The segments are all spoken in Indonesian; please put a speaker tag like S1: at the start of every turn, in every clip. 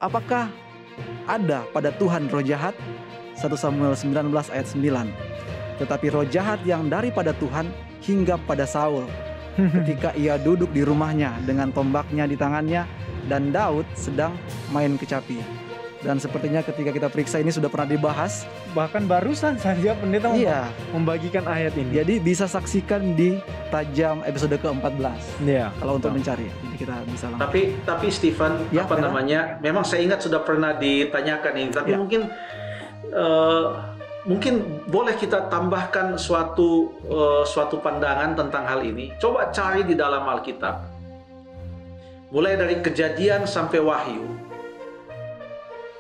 S1: apakah ada pada Tuhan roh jahat? 1 Samuel 19 ayat 9. Tetapi roh jahat yang daripada Tuhan hinggap pada Saul ketika ia duduk di rumahnya dengan tombaknya di tangannya dan Daud sedang main kecapi. Dan sepertinya ketika kita periksa ini sudah pernah dibahas.
S2: Bahkan barusan saja pendeta membagikan ayat ini.
S1: Jadi bisa saksikan di Tajam episode ke-14.
S2: Iya.
S1: Kalau untuk mencari. Jadi kita bisa langsung.
S3: Tapi Stephen, memang saya ingat sudah pernah ditanyakan ini. Tapi mungkin boleh kita tambahkan suatu pandangan tentang hal ini. Coba cari di dalam Alkitab. Mulai dari Kejadian sampai Wahyu.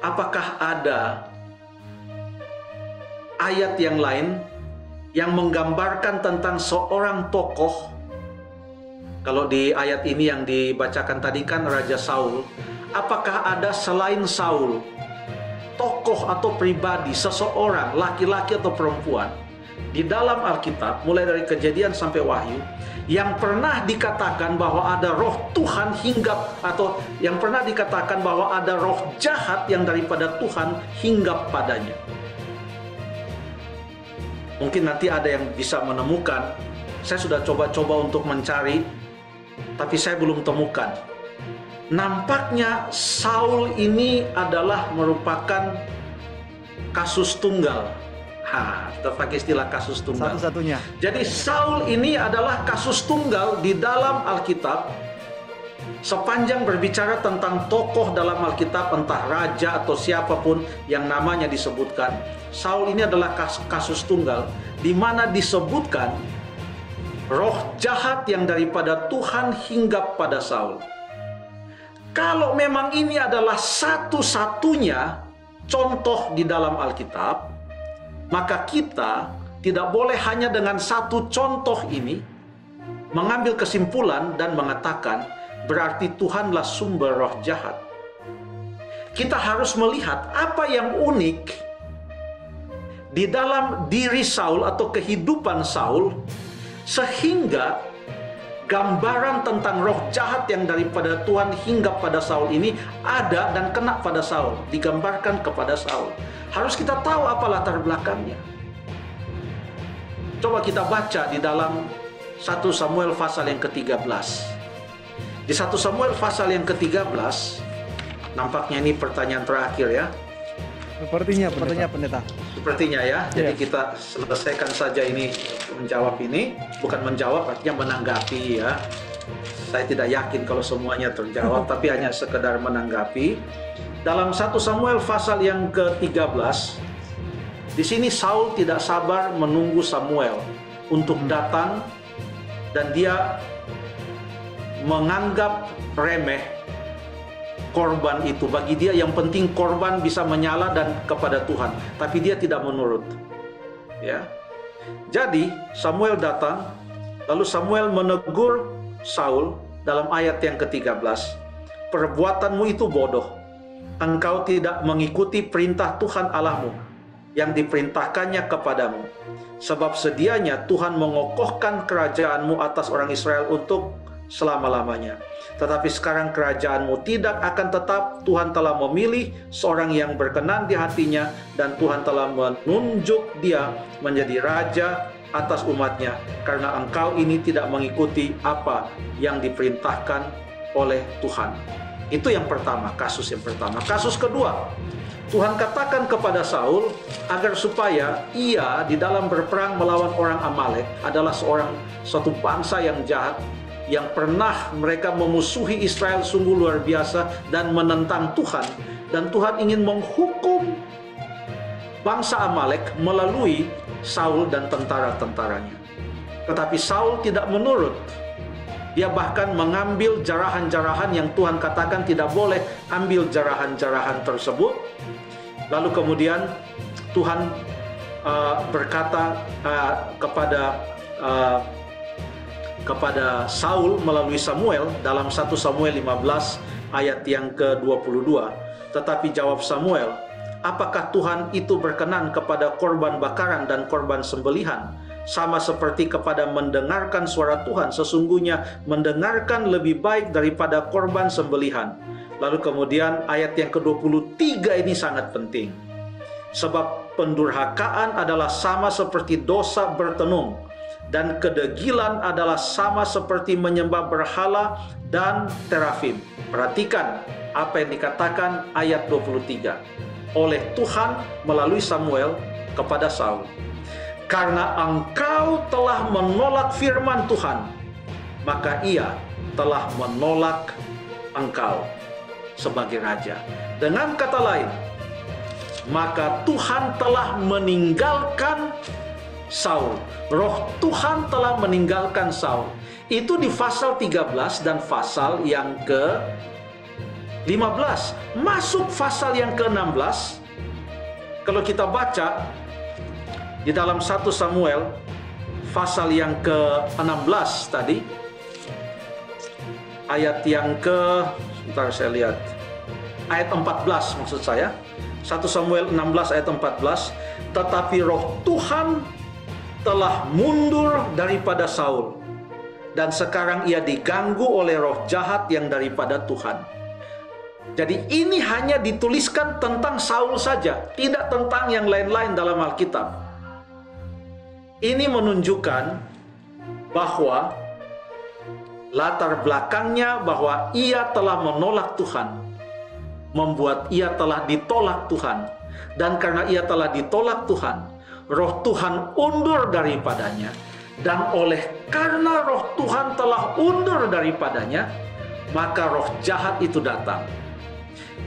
S3: Apakah ada ayat yang lain yang menggambarkan tentang seorang tokoh? Kalau di ayat ini yang dibacakan tadi kan Raja Saul. Apakah ada selain Saul, tokoh atau pribadi, seseorang, laki-laki atau perempuan di dalam Alkitab, mulai dari Kejadian sampai Wahyu, yang pernah dikatakan bahwa ada roh Tuhan hinggap, atau yang pernah dikatakan bahwa ada roh jahat yang daripada Tuhan hinggap padanya? Mungkin nanti ada yang bisa menemukan. Saya sudah coba-coba untuk mencari, tapi saya belum temukan. Nampaknya Saul ini adalah merupakan kasus tunggal. Kita pakai istilah kasus tunggal.
S1: Satu-satunya.
S3: Jadi Saul ini adalah kasus tunggal di dalam Alkitab. Sepanjang berbicara tentang tokoh dalam Alkitab, entah raja atau siapapun yang namanya disebutkan, Saul ini adalah kasus tunggal, di mana disebutkan roh jahat yang daripada Tuhan hinggap pada Saul. Kalau memang ini adalah satu-satunya contoh di dalam Alkitab, maka kita tidak boleh hanya dengan satu contoh ini mengambil kesimpulan dan mengatakan berarti Tuhanlah sumber roh jahat. Kita harus melihat apa yang unik di dalam diri Saul atau kehidupan Saul, sehingga gambaran tentang roh jahat yang daripada Tuhan hinggap pada Saul ini ada dan kena pada Saul, digambarkan kepada Saul. Harus kita tahu apa latar belakangnya. Coba kita baca di dalam 1 Samuel pasal yang ke-13. Di 1 Samuel pasal yang ke-13, nampaknya ini pertanyaan terakhir ya.
S1: Sepertinya pendeta.
S3: Sepertinya ya. Jadi kita selesaikan saja ini, menjawab ini. Bukan menjawab, artinya menanggapi ya. Saya tidak yakin kalau semuanya terjawab, tapi hanya sekedar menanggapi. Dalam 1 Samuel pasal yang ke-13, di sini Saul tidak sabar menunggu Samuel untuk datang, dan dia menganggap remeh korban itu. Bagi dia yang penting korban bisa menyala dan kepada Tuhan, tapi dia tidak menurut. Ya. Jadi Samuel datang, lalu Samuel menegur Saul dalam ayat yang ke-13. Perbuatanmu itu bodoh. Engkau tidak mengikuti perintah Tuhan Allahmu yang diperintahkannya kepadamu. Sebab sedianya Tuhan mengokohkan kerajaanmu atas orang Israel untuk selama-lamanya. Tetapi sekarang kerajaanmu tidak akan tetap. Tuhan telah memilih seorang yang berkenan di hatinya, dan Tuhan telah menunjuk dia menjadi raja atas umatnya, karena engkau ini tidak mengikuti apa yang diperintahkan oleh Tuhan. Itu yang pertama, kasus yang pertama. Kasus kedua, Tuhan katakan kepada Saul agar supaya ia di dalam berperang melawan orang Amalek, adalah suatu bangsa yang jahat, yang pernah mereka memusuhi Israel sungguh luar biasa dan menentang Tuhan. Dan Tuhan ingin menghukum bangsa Amalek melalui Saul dan tentara-tentaranya. Tetapi Saul tidak menurut. Dia bahkan mengambil jarahan-jarahan yang Tuhan katakan tidak boleh ambil jarahan-jarahan tersebut. Lalu kemudian Tuhan berkata kepada Saul melalui Samuel dalam 1 Samuel 15 ayat yang ke-22. Tetapi jawab Samuel, apakah Tuhan itu berkenan kepada korban bakaran dan korban sembelihan sama seperti kepada mendengarkan suara Tuhan. Sesungguhnya mendengarkan lebih baik daripada korban sembelihan. Lalu kemudian ayat yang ke-23 ini sangat penting. Sebab pendurhakaan adalah sama seperti dosa bertenung, dan kedegilan adalah sama seperti menyembah berhala dan terafim. Perhatikan apa yang dikatakan ayat 23 oleh Tuhan melalui Samuel kepada Saul. Karena engkau telah menolak firman Tuhan, maka ia telah menolak engkau sebagai raja. Dengan kata lain, maka Tuhan telah meninggalkan Saul. Roh Tuhan telah meninggalkan Saul. Itu di pasal 13 dan pasal yang ke-15. Masuk pasal yang ke-16. Kalau kita baca di dalam 1 Samuel pasal yang ke-16 tadi, ayat yang sebentar saya lihat, ayat 14 maksud saya, 1 Samuel 16 ayat 14, tetapi roh Tuhan telah mundur daripada Saul, dan sekarang ia diganggu oleh roh jahat yang daripada Tuhan. Jadi ini hanya dituliskan tentang Saul saja, tidak tentang yang lain-lain dalam Alkitab. Ini menunjukkan bahwa latar belakangnya bahwa ia telah menolak Tuhan, membuat ia telah ditolak Tuhan. Dan karena ia telah ditolak Tuhan, roh Tuhan undur daripadanya. Dan karena roh Tuhan telah undur daripadanya, maka roh jahat itu datang.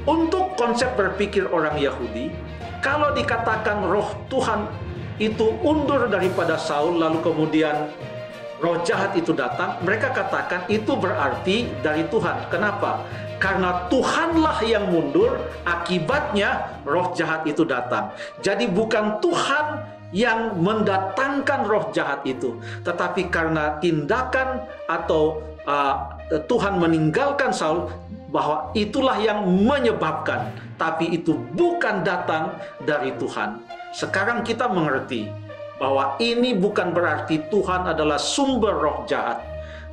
S3: Untuk konsep berpikir orang Yahudi, kalau dikatakan roh Tuhan itu undur daripada Saul, lalu kemudian roh jahat itu datang, mereka katakan itu berarti dari Tuhan. Kenapa? Karena Tuhanlah yang mundur, akibatnya roh jahat itu datang. Jadi bukan Tuhan yang mendatangkan roh jahat itu, tetapi karena tindakan atau Tuhan meninggalkan Saul, bahwa itulah yang menyebabkan, tapi itu bukan datang dari Tuhan. Sekarang kita mengerti bahwa ini bukan berarti Tuhan adalah sumber roh jahat,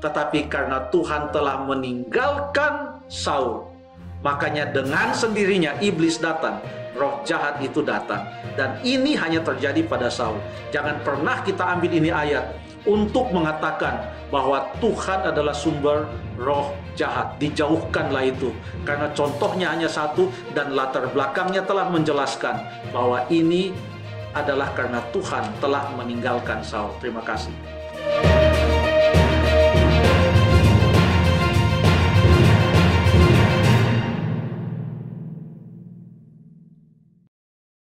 S3: tetapi karena Tuhan telah meninggalkan Saul, makanya dengan sendirinya iblis datang, roh jahat itu datang. Dan ini hanya terjadi pada Saul. Jangan pernah kita ambil ini ayat untuk mengatakan bahwa Tuhan adalah sumber roh jahat. Dijauhkanlah itu, karena contohnya hanya satu dan latar belakangnya telah menjelaskan bahwa ini adalah karena Tuhan telah meninggalkan Saul. Terima kasih.